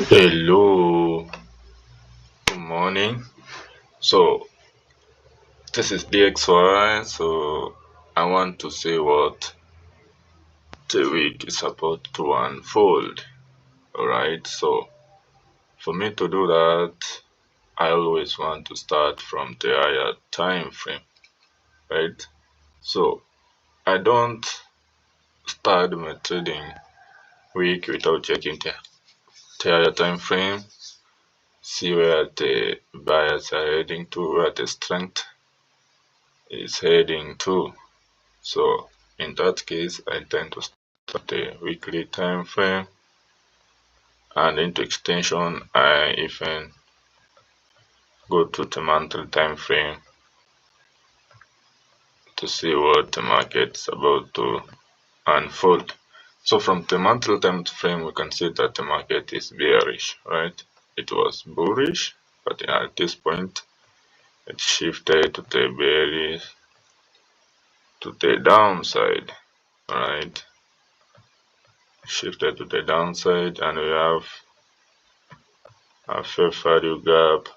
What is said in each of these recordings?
Hello, good morning. So this is DXY. So I want to see what the week is about to unfold. Alright, so for me to do that, I always want to start from the higher time frame, right? So I don't start my trading week without checking the higher time frame, see where the buyers are heading to, where the strength is heading to. So in that case, I tend to start the weekly time frame, and into extension, I even go to the monthly time frame to see what the market's about to unfold. So from the monthly time frame, we can see that the market is bearish, right? It was bullish, but at this point, it shifted to the bearish, to the downside, right? Shifted to the downside, and we have a fair value gap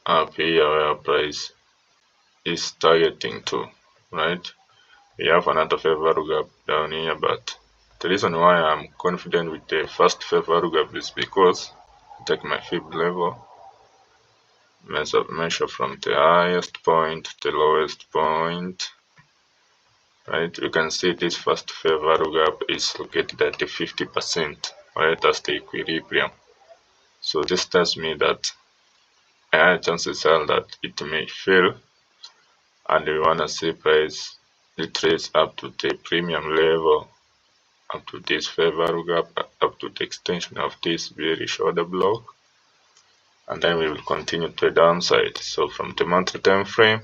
up here where price is targeting to, right? We have another fair value gap down here, but the reason why I'm confident with the first fair value gap is because I take my fib level, measure from the highest point to the lowest point, right? You can see this first fair value gap is located at the 50%, right? That's the equilibrium. So this tells me that chances are that it may fail, and we want to see price retrace up to the premium level, up to this fair value gap, up to the extension of this bearish order block, and then we will continue to the downside. So from the monthly time frame,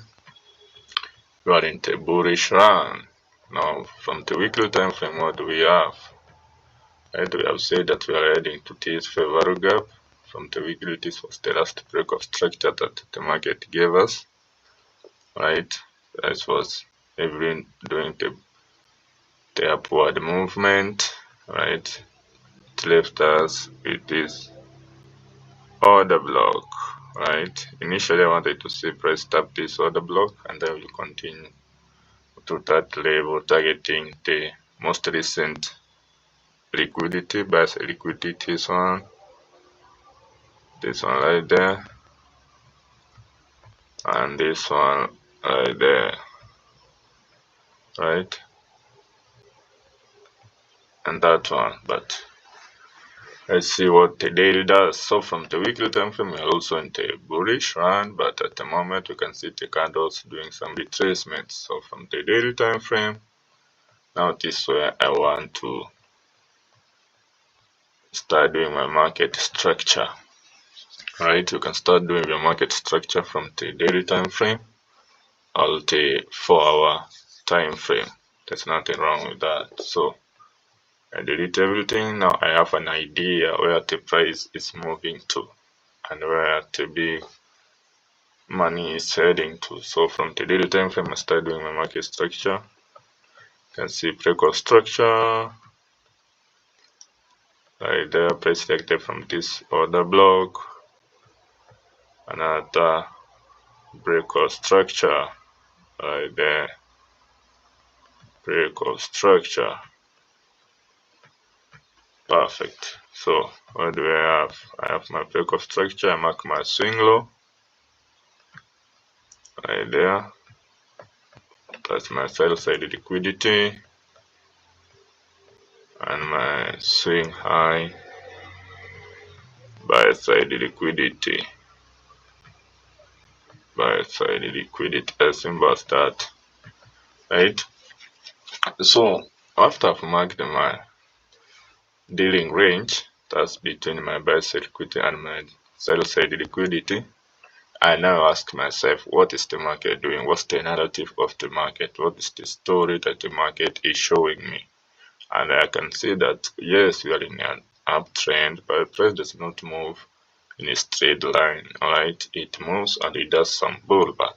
we are in the bullish run. Now from the weekly time frame, what do we have? Right, we have said that we are heading to this fair value gap. From the weekly, this was the last break of structure that the market gave us, right? This was even doing the upward movement, right? It left us with this order block, right? Initially, I wanted to see price tap this order block, and then we'll continue to that level, targeting the most recent liquidity, but liquidity is on this one right there, and this one right there, right? And that one, but let's see what the daily does. So from the weekly time frame, we're also in the bullish run, but at the moment we can see the candles doing some retracements. So from the daily time frame, now this is where I want to start doing my market structure. Right, you can start doing your market structure from the daily time frame or the 4-hour time frame. There's nothing wrong with that. So I delete everything. Now I have an idea where the price is moving to and where the big money is heading to. So from the daily time frame, I start doing my market structure. You can see breakout structure right there, price selected from this order block. Another breakout structure right there, breakout structure. Perfect. So what do I have? I have my breakout structure. I mark my swing low right there. That's my sell side liquidity, and my swing high buy side liquidity. Buy side liquidity, as simple as that, right? So after I've marked my dealing range, that's between my buy side liquidity and my sell side liquidity, I now ask myself, what is the market doing? What's the narrative of the market? What is the story that the market is showing me? And I can see that yes, we are in an uptrend, but the price does not move in a straight line. Alright, it moves and it does some pullback.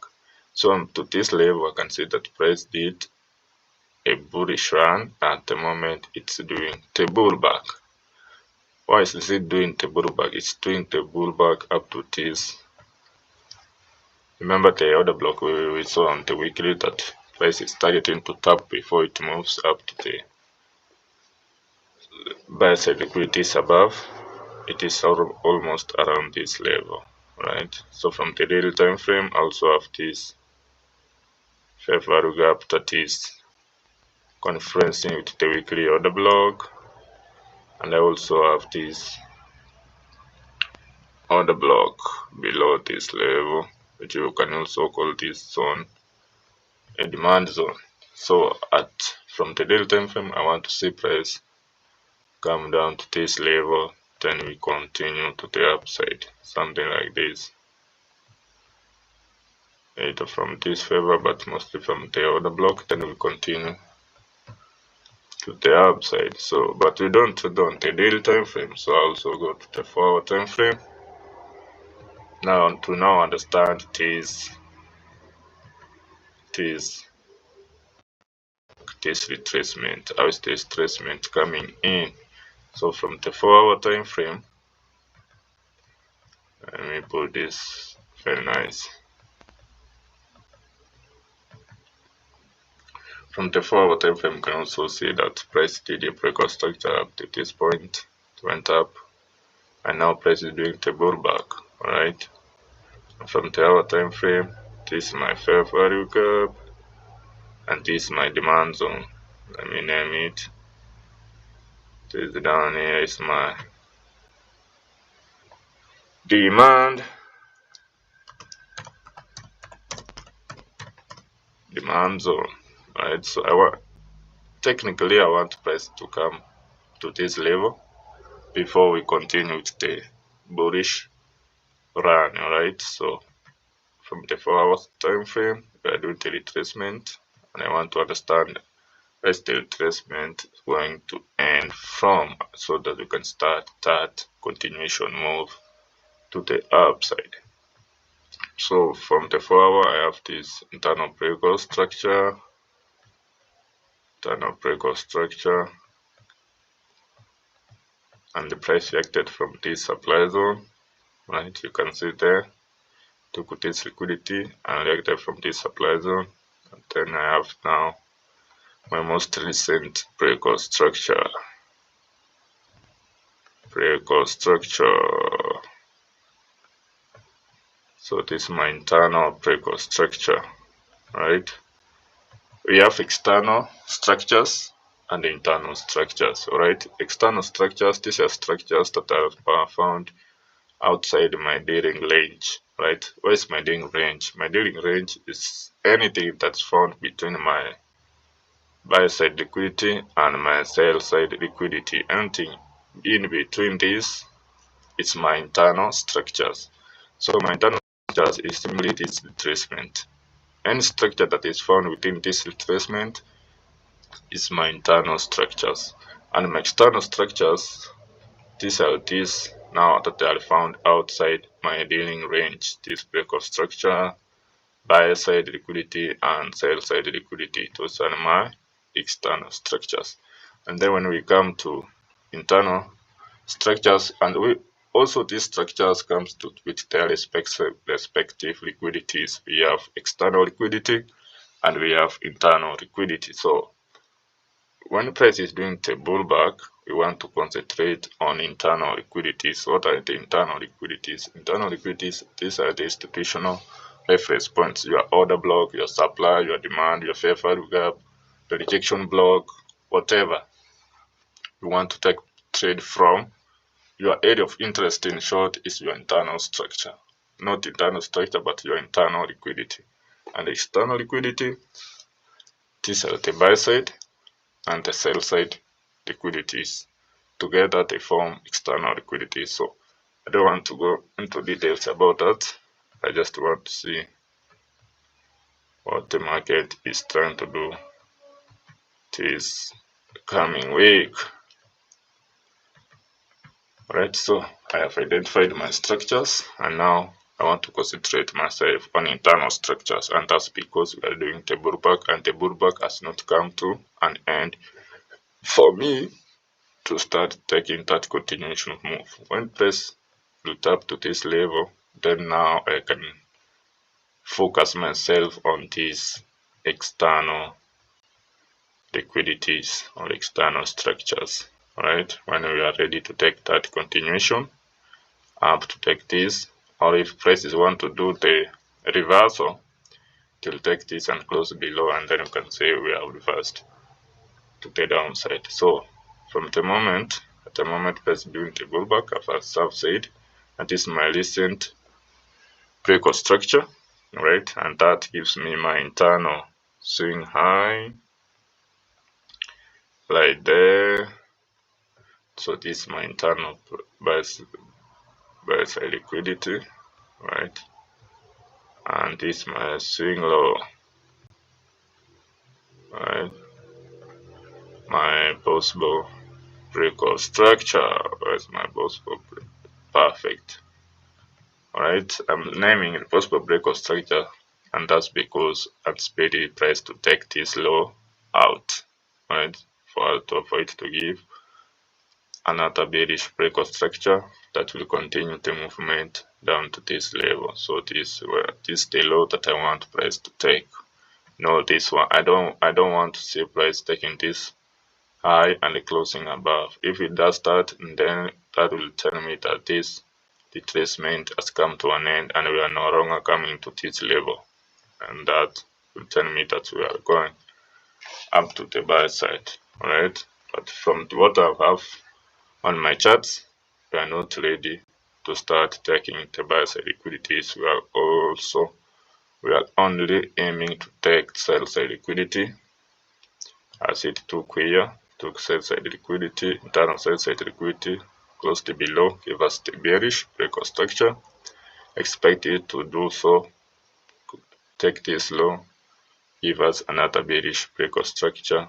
So to this level, I can see that price did a bullish run. At the moment, it's doing the pullback. Why is it doing the pullback? It's doing the pullback up to this. Remember the other block we saw on the weekly that price is targeting to tap before it moves up to the buy side liquidities above. It is almost around this level, right? So from the daily time frame, I also have this fair value gap that is conferencing with the weekly order block, and I also have this order block below this level, which you can also call this zone a demand zone. So from the daily time frame, I want to see price come down to this level, then we continue to the upside, something like this. Either from this favor, but mostly from the order block, then we continue to the upside. So, but we don't do the daily time frame, so I also go to the 4-hour time frame. Now to understand this retracement. How is this retracement coming in? So from the 4-hour time frame, let me put this very nice. From the 4-hour time frame, you can also see that price did a breakout structure up to this point. It went up, and now price is doing the pullback. Alright. From the hour time frame, this is my fair value gap, and this is my demand zone. Let me name it. This down here is my demand zone. Right, so I want price to come to this level before we continue with the bullish run. Alright, so from the 4-hour time frame, we are doing the retracement, and I want to understand where the retracement is going to end from, so that we can start that continuation move to the upside. So from the 4-hour, I have this internal breakout structure, and the price reacted from this supply zone. Right, you can see there, took this liquidity and reacted from this supply zone. And then I have now my most recent breakout structure. So this is my internal breakout structure, right? We have external structures and internal structures, right? External structures, these are structures that are found outside my dealing range, right? Where is my dealing range? My dealing range is anything that's found between my buy side liquidity and my sell side liquidity. Anything in between this is my internal structures. So my internal structures is simply this retracement. Any structure that is found within this retracement is my internal structures. And my external structures, these are these now that they are found outside my dealing range. This breakout structure, buy side liquidity and sell side liquidity, those are my external structures. And then when we come to internal structures, and we also these structures comes with their respective liquidities. We have external liquidity and we have internal liquidity. So when price is doing the pullback, we want to concentrate on internal liquidities. What are the internal liquidities? Internal liquidities, these are the institutional reference points, your order block, your supply, your demand, your fair value gap, the rejection block, whatever you want to take trade from. Your area of interest, in short, is your internal structure. Not internal structure, but your internal liquidity. And the external liquidity, these are the buy side and the sell side liquidities. Together they form external liquidity. So I don't want to go into details about that. I just want to see what the market is trying to do this coming week. Alright, so I have identified my structures, and now I want to concentrate myself on internal structures, and that's because we are doing the pullback, and the pullback has not come to an end for me. to start taking that continuation move. When price will tap to this level, then now I can focus myself on these external liquidities or external structures. Alright, when we are ready to take that continuation up to take this, or if prices want to do the reversal, it will take this and close below, and then you can say we have reversed to the downside. So from the moment, at the moment price doing the pullback, as I've said, and this is my recent breakout structure, right? And that gives me my internal swing high right there. So this is my internal buy side liquidity, right? And this is my swing low, right? My possible breakout structure. Where's my possible break? Perfect. Alright, I'm naming the possible breakout structure, and that's because I'm expecting the price to take this low out, right? For it to give another bearish breakout structure that will continue the movement down to this level. So this is the low that I want price to take. No, this one I don't want to see price taking this high and closing above. If it does that, then that will tell me that this retracement has come to an end and we are no longer coming to this level, and that will tell me that we are going up to the buy side. Alright, but from what I have on my charts, we are not ready to start taking the buy side liquidities. We are only aiming to take sell side liquidity, as it took here. Took sell side liquidity, internal sell side liquidity, closed below, give us the bearish breakout structure. Expect it to do so, take this low, give us another bearish breakout structure,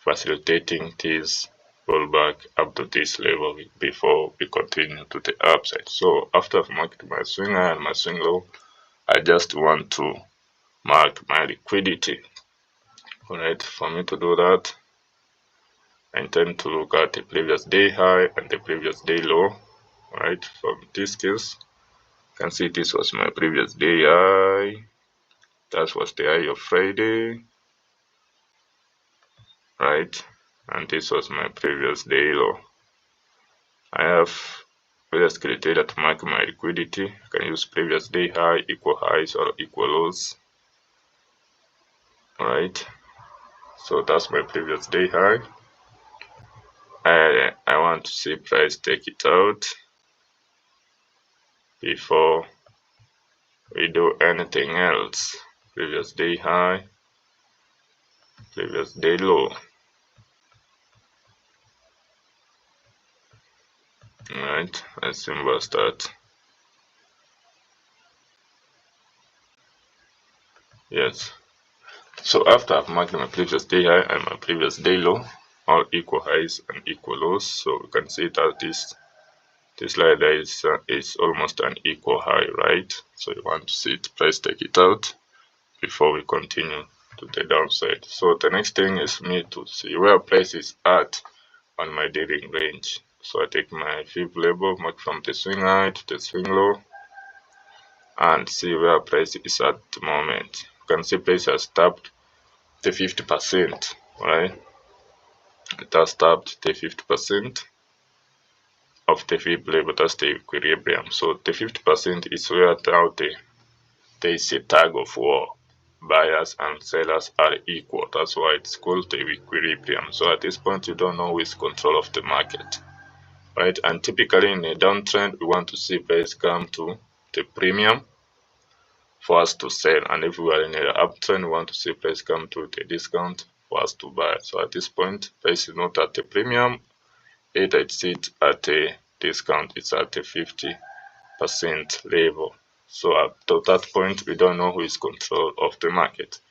facilitating this pullback up to this level before we continue to the upside. So after I've marked my swing high and my swing low, I just want to mark my liquidity. Alright, for me to do that, I intend to look at the previous day high and the previous day low. Right, from this case, you can see this was my previous day high. That was the high of Friday. Right, and this was my previous day low. I have various criteria to mark my liquidity. I can use previous day high, equal highs, or equal lows. Alright, so that's my previous day high. I want to see price take it out before we do anything else. Previous day high, previous day low. Alright, as simple as that. Yes. So after I've marked my previous day high and my previous day low, all equal highs and equal lows, so we can see that this line there is almost an equal high, right? So you want to see it, price take it out before we continue to the downside. So the next thing is me to see where price is at on my daily range. So I take my fib label, mark from the swing high to the swing low, and see where price is at the moment. You can see price has tapped the 50%, right? It has tapped the 50% of the fib label, that's the equilibrium. So the 50% is where now there is a tug of war. Buyers and sellers are equal. That's why it's called the equilibrium. So at this point, you don't know who is control of the market, right? And typically in a downtrend, we want to see price come to the premium for us to sell, and if we are in an uptrend, we want to see price come to the discount for us to buy. So at this point, price is not at the premium, either it's at a discount, it's at a 50% level. So at that point, we don't know who is control of the market.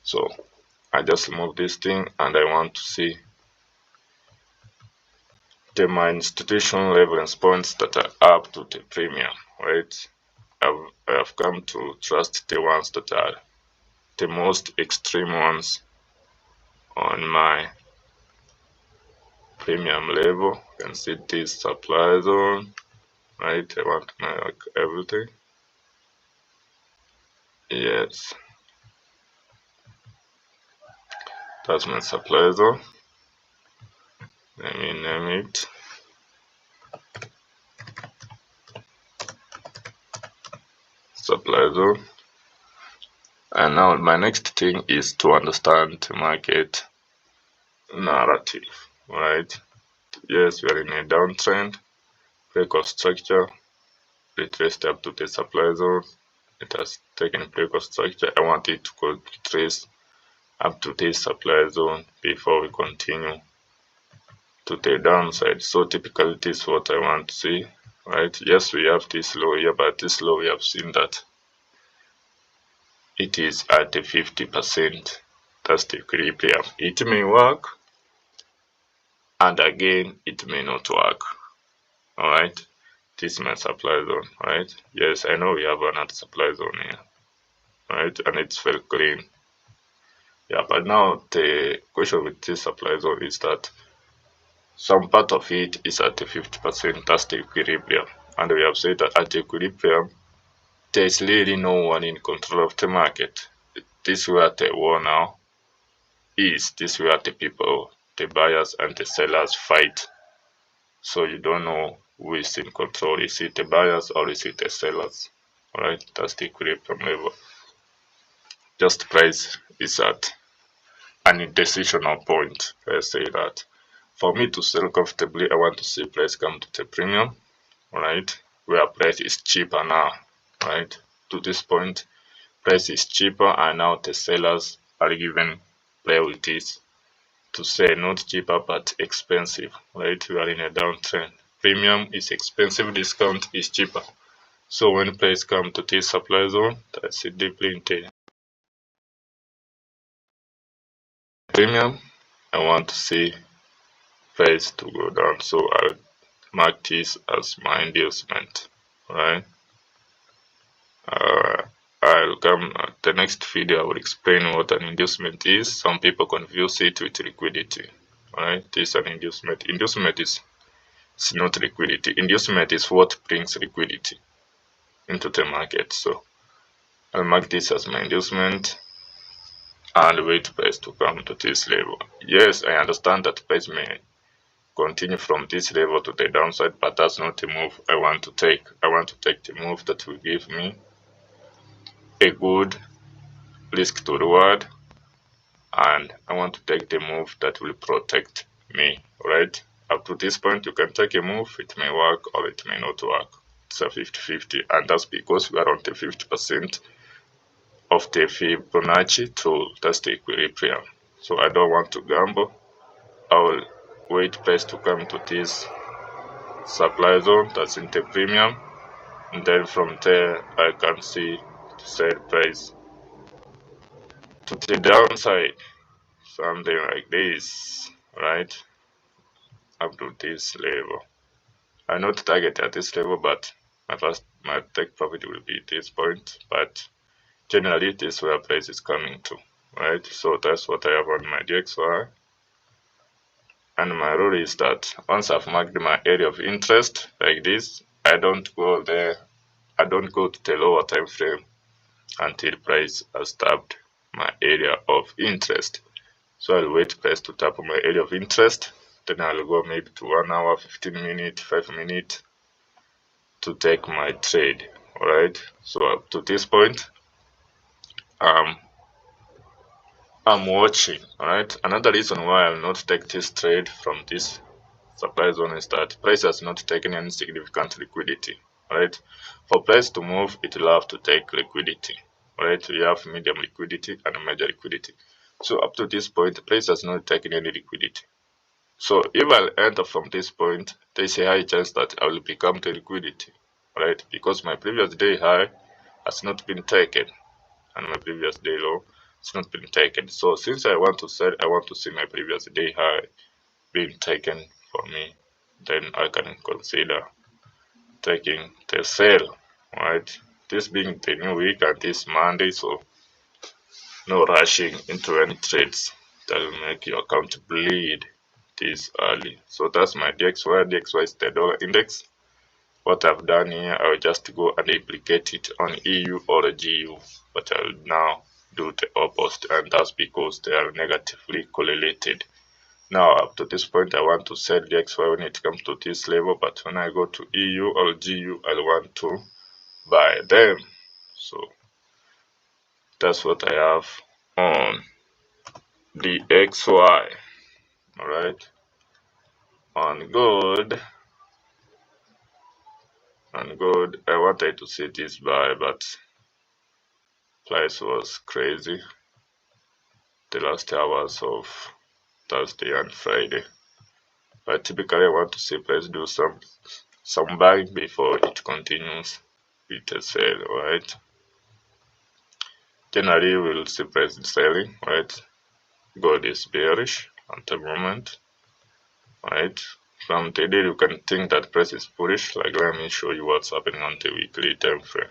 So I just remove this thing, and I want to see my institutional reference points that are up to the premium, right? I have come to trust the ones that are the most extreme ones on my premium level. You can see this supply zone, right? I want to mark everything. Yes, that's my supply zone. Let me name it. Supply zone. And now my next thing is to understand the market narrative, right? Yes, we are in a downtrend, break of structure, retraced up to the supply zone. It has taken a break of structure. I want it to go retrace up to this supply zone before we continue to the downside. So typically this is what I want to see, right? Yes, we have this low here, but this low we have seen that it is at the 50%. That's the equilibrium. It may work, and again it may not work. All right, this is my supply zone, right? Yes, I know we have another supply zone here, right? And it's very clean. Yeah, but now the question with this supply zone is that some part of it is at the 50%. That's the equilibrium, and we have said that at the equilibrium there is really no one in control of the market. This is where the war now is. This is where the people, the buyers and the sellers fight. So you don't know who is in control. Is it the buyers or is it the sellers? Alright, that's the equilibrium level. Just price is at an indecisional point. I say that. For me to sell comfortably, I want to see price come to the premium, right? Where price is cheaper now, right? To this point, price is cheaper and now the sellers are given priorities to say not cheaper but expensive, right? We are in a downtrend. Premium is expensive, discount is cheaper. So when price come to this supply zone, that's it deeply into premium. I want to see price to go down, so I'll mark this as my inducement, right? Uh, I'll come the next video. I will explain what an inducement is. Some people confuse it with liquidity, right? This is an inducement. Inducement is it's not liquidity. Inducement is what brings liquidity into the market. So I'll mark this as my inducement and wait price to come to this level. Yes, I understand that price may continue from this level to the downside, but that's not the move I want to take. I want to take the move that will give me a good risk to reward, and I want to take the move that will protect me, right? Up to this point, you can take a move, it may work or it may not work. It's a 50-50, and that's because we are on the 50% of the Fibonacci tool. That's the equilibrium. So I don't want to gamble. I will wait price to come to this supply zone that's in the premium, and then from there I can see the sell price to the downside, something like this, right? Up to this level. I not target at this level, but my take profit will be this point, but generally this is where price is coming to, right? So that's what I have on my DXY. And my rule is that once I've marked my area of interest like this, I don't go there, I don't go to the lower time frame until price has tapped my area of interest. So I'll wait price to tap my area of interest, then I'll go maybe to 1 hour, 15 minutes, 5 minutes to take my trade. Alright, so up to this point, I'm watching. Alright, another reason why I'll not take this trade from this supply zone is that price has not taken any significant liquidity. Alright, for price to move, it will have to take liquidity. Alright, we have medium liquidity and major liquidity. So up to this point, price has not taken any liquidity. So if I'll enter from this point, there is a high chance that I will become the liquidity, right? Because my previous day high has not been taken, and my previous day low has not been taken. So since I want to sell, I want to see my previous day high being taken for me. Then I can consider taking the sale, right? This being the new week and this Monday, so no rushing into any trades that will make your account bleed this early. So that's my DXY. DXY is the dollar index. What I've done here, I'll just go and replicate it on EU or GU, but I'll now do the opposite, and that's because they are negatively correlated. Now up to this point I want to sell DXY when it comes to this level, but when I go to EU or GU I want to buy them. So that's what I have on DXY. Alright, on gold, I wanted to see this buy, but price was crazy the last hours of Thursday and Friday. But typically I want to see price do some buying before it continues with a sell, right? Generally we'll see price selling, right? Gold is bearish at the moment, right? From today you can think that price is bullish. Like, let me show you what's happening on the weekly time frame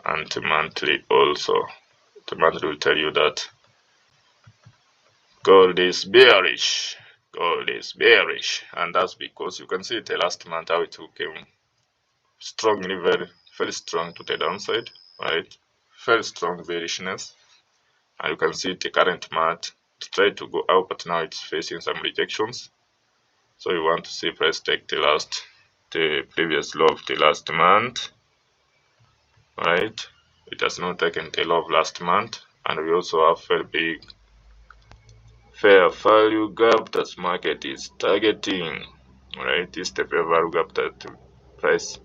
and the monthly also. The monthly will tell you that gold is bearish. Gold is bearish, and that's because you can see the last month how it came strongly, very strong to the downside, right? Very strong bearishness, and you can see the current month to try to go out, but now it's facing some rejections. So you want to see price take the previous low of the last month, right? It has not taken the low of last month, and we also have very big fair value gap that market is targeting, right? This is the fair value gap that the price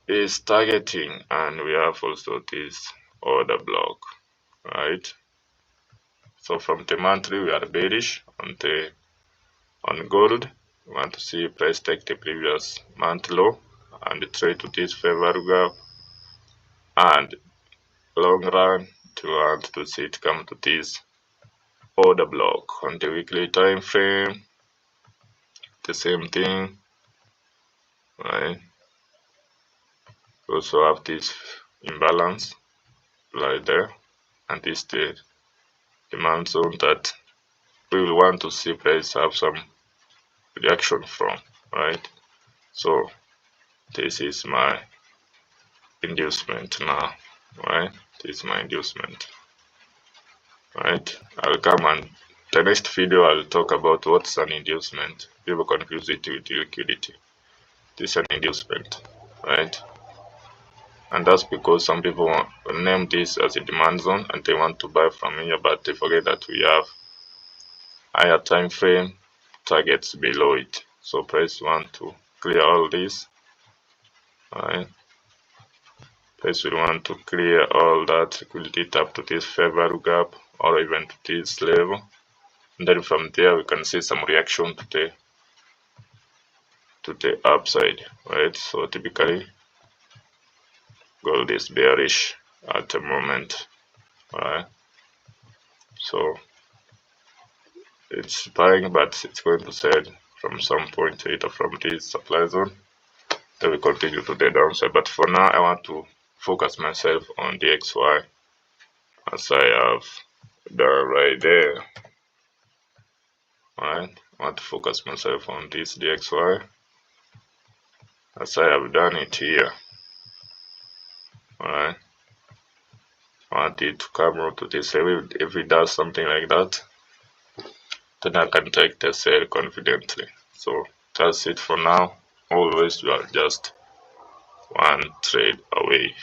is targeting, and we have also this order block, right? So from the monthly we are bearish on gold. We want to see price take the previous month low and trade to this fair value gap, and long run to want to see it come to this order block. On the weekly time frame, the same thing, right? Also have this imbalance right there, and this the demand zone that we will want to see price have some reaction from, right? So this is my inducement now, right? This is my inducement, right? I'll come and the next video I'll talk about what's an inducement. People confuse it with liquidity. This is an inducement, right? And that's because some people name this as a demand zone and they want to buy from here, but they forget that we have higher time frame targets below it. So price want to clear all this, right? Price will want to clear all that liquidity up to this fair value gap or even to this level, and then from there we can see some reaction to the upside, right? So typically gold is bearish at the moment, right? So it's buying, but it's going to sell from some point either from this supply zone. Then we continue to the downside, but for now I want to focus myself on the XY as I have done right there. Alright, I want to focus myself on this DXY as I have done it here. Alright, I want it to come out to this level. If it does something like that, then I can take the sale confidently. So that's it for now. Always you are just one trade away.